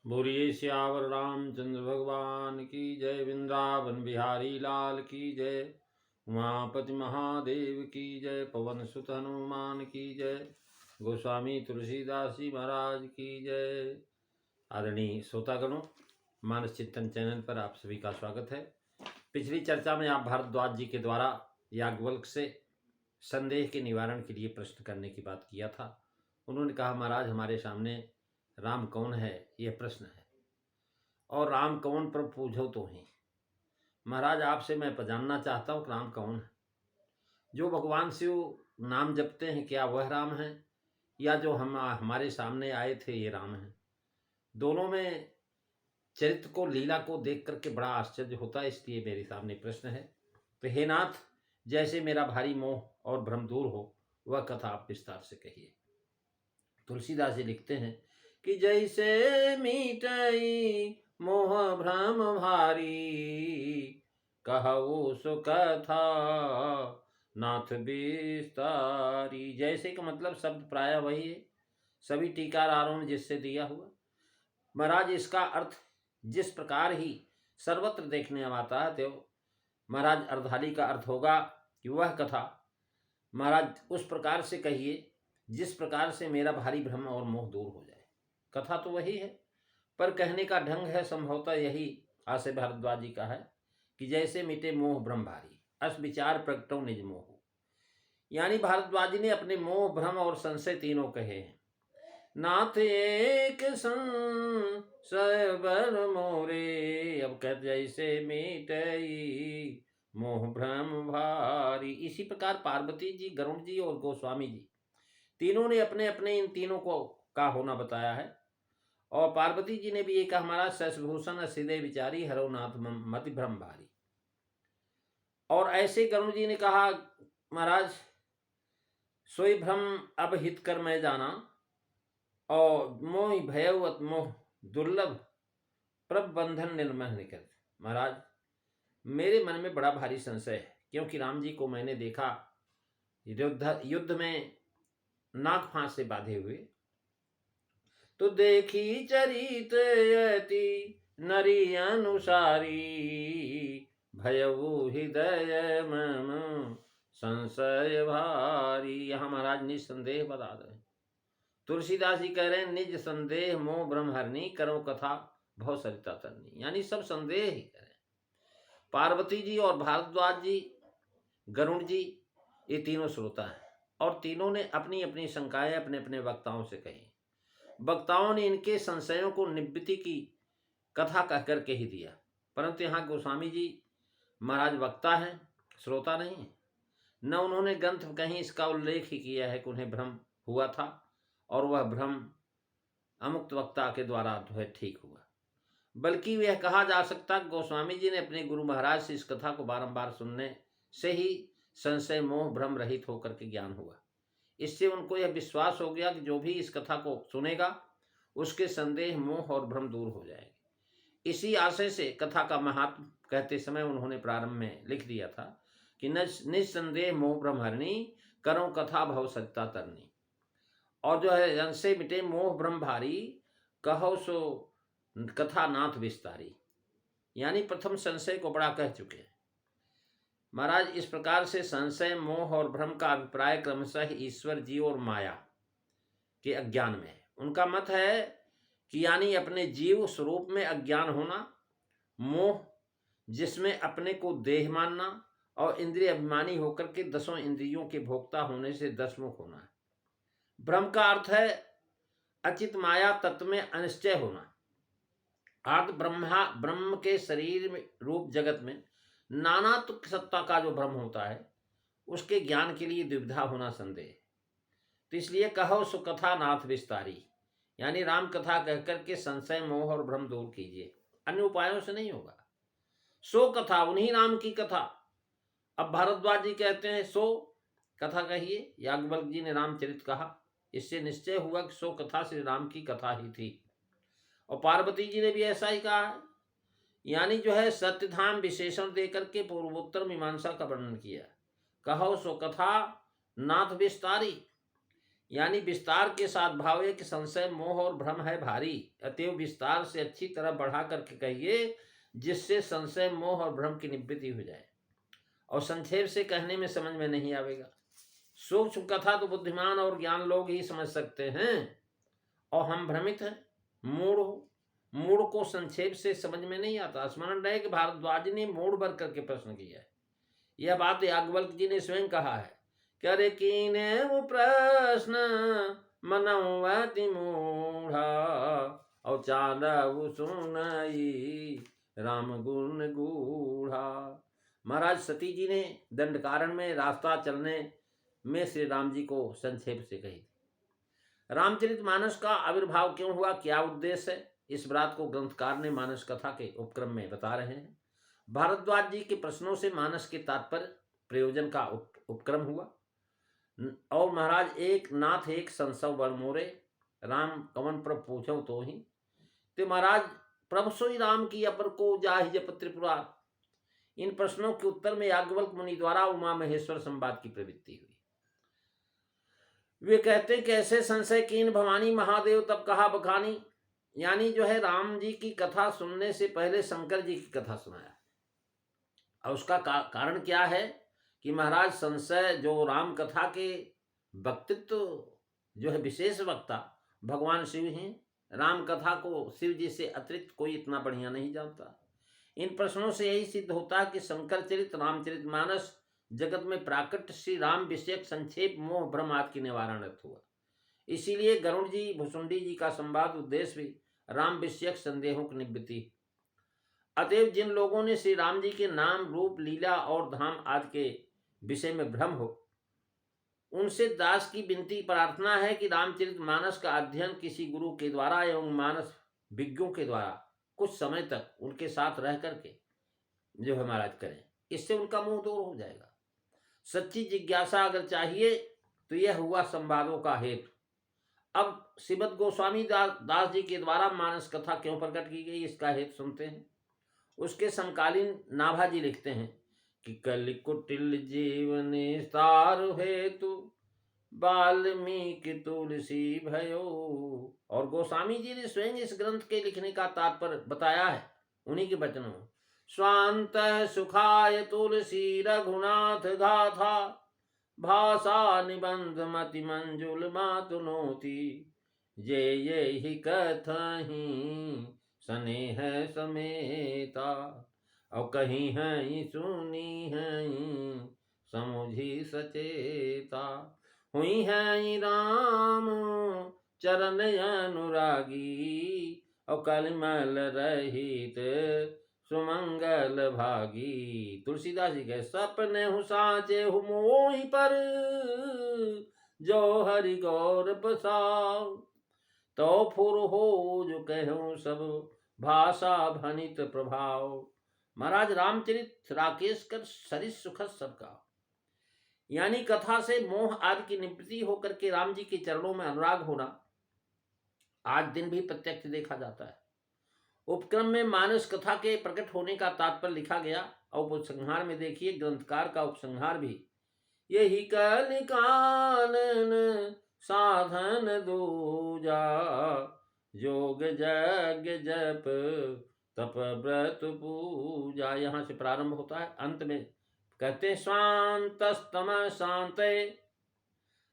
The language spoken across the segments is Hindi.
बोलिए श्यावर रामचंद्र भगवान की जय। वृंदावन बिहारी लाल की जय। उमापति महादेव की जय। पवन सुत हनुमान की जय। गोस्वामी तुलसीदास जी महाराज की जय। आदरणीय श्रोतागणों, मानस चिंतन चैनल पर आप सभी का स्वागत है। पिछली चर्चा में आप भारद्वाज जी के द्वारा याज्ञवल्क्य से संदेह के निवारण के लिए प्रश्न करने की बात किया था। उन्होंने कहा, महाराज हमारे सामने राम कौन है, यह प्रश्न है, और राम कौन पर पूछो तो ही। महाराज आपसे मैं जानना चाहता हूँ कि राम कौन है। जो भगवान शिव नाम जपते हैं, क्या वह राम है, या जो हमारे सामने आए थे ये राम है? दोनों में चरित्र को, लीला को देख करके बड़ा आश्चर्य होता है, इसलिए मेरे सामने प्रश्न है। तो हे नाथ, जैसे मेरा भारी मोह और भ्रम दूर हो, वह कथा आप विस्तार से कहिए। तुलसीदास जी लिखते हैं कि जैसे मीटई मोह भ्रम भारी, कहु सो कथा नाथ विस्तारी। जैसे का मतलब शब्द प्राय वही है, सभी टीकाकारों ने जिससे दिया हुआ। महाराज इसका अर्थ जिस प्रकार ही सर्वत्र देखने में आता है, तो महाराज अर्धाली का अर्थ होगा कि वह कथा महाराज उस प्रकार से कहिए जिस प्रकार से मेरा भारी भ्रम और मोह दूर हो जाए। कथा तो वही है, पर कहने का ढंग है संभवतः यही आसे भारद्वाज जी का है कि जैसे मिटे मोह भ्रम भारी, अस विचार प्रगटो निज मोह। यानी भारद्वाज जी ने अपने मोह, भ्रम और संशय तीनों कहे हैं। नाथ एक संशय बर मोरे, अब कहते जैसे मिटई मोह भ्रम भारी। इसी प्रकार पार्वती जी, गरुड़ जी और गोस्वामी जी तीनों ने अपने अपने इन तीनों को का होना बताया है। और पार्वती जी ने भी ये कहा, हमारा शशभूषण हृदय विचारी, हरो नाथ मति भ्रम भारी। और ऐसे गरुड़ जी ने कहा, महाराज सोई भ्रम अब हित कर मैं जाना, और मोह भयवत मोह दुर्लभ प्रबंधन निर्मह निकट। महाराज मेरे मन में बड़ा भारी संशय है, क्योंकि राम जी को मैंने देखा युद्ध में नाग फांस से बांधे हुए, तो देखी चरित यति नरी अनुसारी, भयऊ हृदय मम संशय भारी। यहाँ महाराज निसंदेह बता रहे, तुलसीदास जी कह रहे हैं, निज संदेह मोह ब्रह्म हरनी, करो कथा भव सरिता तरनी। यानी सब संदेह ही करें। पार्वती जी और भारद्वाज जी, गरुड़ जी, ये तीनों श्रोता हैं, और तीनों ने अपनी अपनी शंकाएं अपने अपने वक्ताओं से कही। वक्ताओं ने इनके संशयों को निवृत्ति की कथा कह करके ही दिया, परंतु यहाँ गोस्वामी जी महाराज वक्ता हैं, श्रोता नहीं है। न उन्होंने ग्रंथ कहीं इसका उल्लेख ही किया है कि उन्हें भ्रम हुआ था, और वह भ्रम अमुक्त वक्ता के द्वारा जो है ठीक हुआ। बल्कि यह कहा जा सकता गोस्वामी जी ने अपने गुरु महाराज से इस कथा को बारंबार सुनने से ही संशय मोह भ्रम रहित होकर के ज्ञान हुआ। इससे उनको यह विश्वास हो गया कि जो भी इस कथा को सुनेगा उसके संदेह, मोह और भ्रम दूर हो जाएंगे। इसी आशय से कथा का महात्म कहते समय उन्होंने प्रारंभ में लिख दिया था कि निस्संदेह मोह भ्रम हरनी, करो कथा भव सरिता तरनी। और जो है, जन से मिटे मोह भ्रम भारी, कहो सो कथा नाथ विस्तारी। यानी प्रथम संशय को बड़ा कह चुके हैं महाराज। इस प्रकार से संशय, मोह और भ्रम का अभिप्राय क्रमशः ईश्वर जी और माया के अज्ञान में है। उनका मत है कि यानी अपने जीव स्वरूप में अज्ञान होना, मोह जिसमें अपने को देह मानना, और इंद्रिय अभिमानी होकर के दसों इंद्रियों के भोक्ता होने से दसमुख होना है। भ्रम का अर्थ है अचित माया तत्व में अनिश्चय होना। अर्थ ब्रह्म के शरीर में रूप जगत में नानात्व सत्ता का जो भ्रम होता है, उसके ज्ञान के लिए दुविधा होना संदेह। तो इसलिए कहो सो कथा नाथ विस्तारी, यानी राम कथा कहकर के संशय, मोह और भ्रम दूर कीजिए, अन्य उपायों से नहीं होगा। सो कथा, उन्हीं राम की कथा। अब भारद्वाज जी कहते हैं सो कथा कहिए। याज्ञवल्क्य जी ने रामचरित कहा, इससे निश्चय हुआ कि सो कथा श्री राम की कथा ही थी। और पार्वती जी ने भी ऐसा ही कहा है। यानी जो है सत्यधाम विशेषण देकर के पूर्वोत्तर मीमांसा का वर्णन किया। कहो सो कथा नाथ विस्तारी, यानी विस्तार के साथ भाव है कि संशय मोह और भ्रम है भारी, अतएव विस्तार से अच्छी तरह बढ़ा करके कहिए जिससे संशय मोह और भ्रम की निवृत्ति हो जाए, और संक्षेप से कहने में समझ में नहीं आवेगा। सूक्ष्म कथा तो बुद्धिमान और ज्ञान लोग ही समझ सकते हैं, और हम भ्रमित हैं, मूढ़ हो, मूढ़ को संक्षेप से समझ में नहीं आता। स्मरण रहे कि भारद्वाज ने मूढ़ भर करके प्रश्न किया है। यह बात याज्ञवल्क्य जी ने स्वयं कहा है, करे कीने वो प्रश्न मनौवति मूढ़ा, और चांदव सुनई राम गुण गूढ़ा। महाराज सती जी ने दंडकारण्य में रास्ता चलने में श्री राम जी को संक्षेप से कही थी। रामचरितमानस का आविर्भाव क्यों हुआ, क्या उद्देश्य है, इस बात को ग्रंथकार ने मानस कथा के उपक्रम में बता रहे हैं। भारद्वाज जी के प्रश्नों से मानस के तात्पर्य प्रयोजन का उपक्रम हुआ। और महाराज एक नाथ एक संसव वर मोरे, राम कवन प्रभु पूछो तो ही। तो महाराज प्रभु सोई राम की अपर को जाहि जप त्रिपुरा, इन प्रश्नों के उत्तर में याज्ञवल्क्य मुनि द्वारा उमा महेश्वर संवाद की प्रवृत्ति हुई। वे कहते कैसे संशय कीन भवानी महादेव तब कहा बखानी, यानी जो है राम जी की कथा सुनने से पहले शंकर जी की कथा सुनाया। और उसका कारण क्या है कि महाराज संशय जो राम कथा के वक्तित्व जो है विशेष वक्ता भगवान शिव हैं, राम कथा को शिव जी से अतिरिक्त कोई इतना बढ़िया नहीं जानता। इन प्रश्नों से यही सिद्ध होता है कि शंकर चरित रामचरितमानस जगत में प्राकट्य श्री राम विषयक संक्षेप मोह भ्रम आदि की निवारण हुआ। इसीलिए गरुड़ जी भुसुंडी जी का संवाद उद्देश्य भी राम विषयक संदेहों की निवृत्ति। अतएव जिन लोगों ने श्री राम जी के नाम रूप लीला और धाम आदि के विषय में भ्रम हो, उनसे दास की विनती प्रार्थना है कि रामचरितमानस का अध्ययन किसी गुरु के द्वारा एवं मानस विज्ञों के द्वारा कुछ समय तक उनके साथ रह करके जो है महाराज करें, इससे उनका मुंह दूर हो जाएगा। सच्ची जिज्ञासा अगर चाहिए तो यह हुआ संवादों का हेतु। अब श्रीमद् गोस्वामी दास जी के द्वारा मानस कथा क्यों प्रकट की गई, इसका हेतु सुनते हैं। उसके समकालीन नाभा जी लिखते हैं कि कल कुटिल जीवन सार हेतु वाल्मीकि तुलसी भयो, और गोस्वामी जी ने स्वयं इस ग्रंथ के लिखने का तात्पर्य बताया है उन्हीं के वचनों। स्वांत सुखाय तुलसी रघुनाथ गाथा, भाषा निबंध मति मंजुल मातुनोति, ये ही कथहि स्नेह समेता, और कहीं है सुनी है समुझी सचेता, हुई है राम चरण अनुरागी, और कलिमल रहित सुमंगल भागी। तुलसीदास जी के सपने हु साचे हु मोहि पर, जो हरि गौर बसाओ, तो फुर हो जो कहूँ सब भाषा भनित प्रभाव। महाराज रामचरित राकेश कर सरिस सुखद सबका, यानी कथा से मोह आदि की निवृत्ति होकर के राम जी के चरणों में अनुराग होना आज दिन भी प्रत्यक्ष देखा जाता है। उपक्रम में मानस कथा के प्रकट होने का तात्पर्य लिखा गया, और उपसंहार में देखिए ग्रंथकार का उपसंहार भी, यही कल कानन साधन दूजा, योग यज्ञ जप तप व्रत पूजा। यहाँ से प्रारंभ होता है, अंत में कहते हैं स्वांतस्तम शांते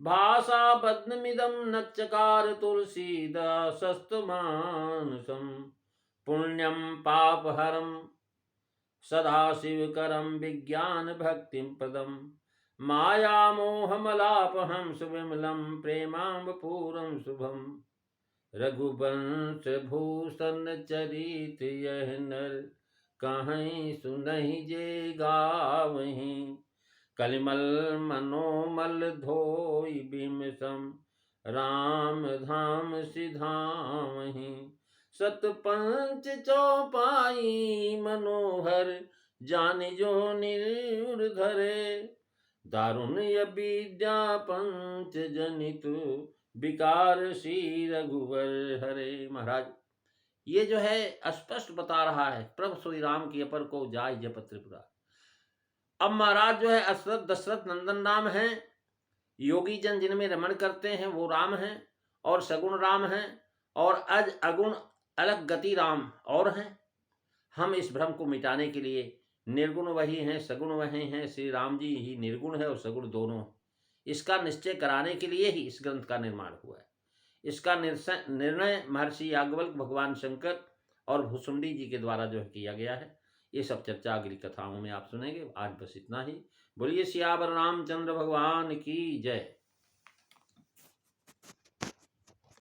भाषा बद्नमिदम नच्चकार तुलसीदासस्तु मानसम, पुण्यम पापहरम सदाशिवकरम विज्ञान भक्तिम पदम, माया मोहमलापहम सुविमलम प्रेमाम्बपूरम शुभम, रघुवंश भूषण चरित यह नर, कहीं सुनहि जे गावहीं, कलिमल मनोमल धोई बिमसम, राम धाम सिधावहीं, सतपंच चौपाई मनोहर, जान जो निर्धरे, दारुण विद्या पंच जनित, विकार श्री रघुवर हरे। महाराज ये जो है स्पष्ट बता रहा है प्रभु श्री राम की अपर को जाय जप त्रिपुरा। अब महाराज जो है अशरथ दशरथ नंदन नाम है, योगी जन जिनमें रमण करते हैं वो राम हैं और सगुण राम हैं और अज अगुण अलग गति राम और हैं। हम इस भ्रम को मिटाने के लिए निर्गुण वही हैं, सगुण वही हैं, श्री राम जी ही निर्गुण है और सगुण दोनों, इसका निश्चय कराने के लिए ही इस ग्रंथ का निर्माण हुआ है। इसका निर्णय महर्षि याज्ञवल्क्य, भगवान शंकर और भुसुंडी जी के द्वारा जो है किया गया है। ये सब चर्चा अगली कथाओं में आप सुनेंगे। आज बस इतना ही। बोलिए सियावर रामचंद्र भगवान की जय।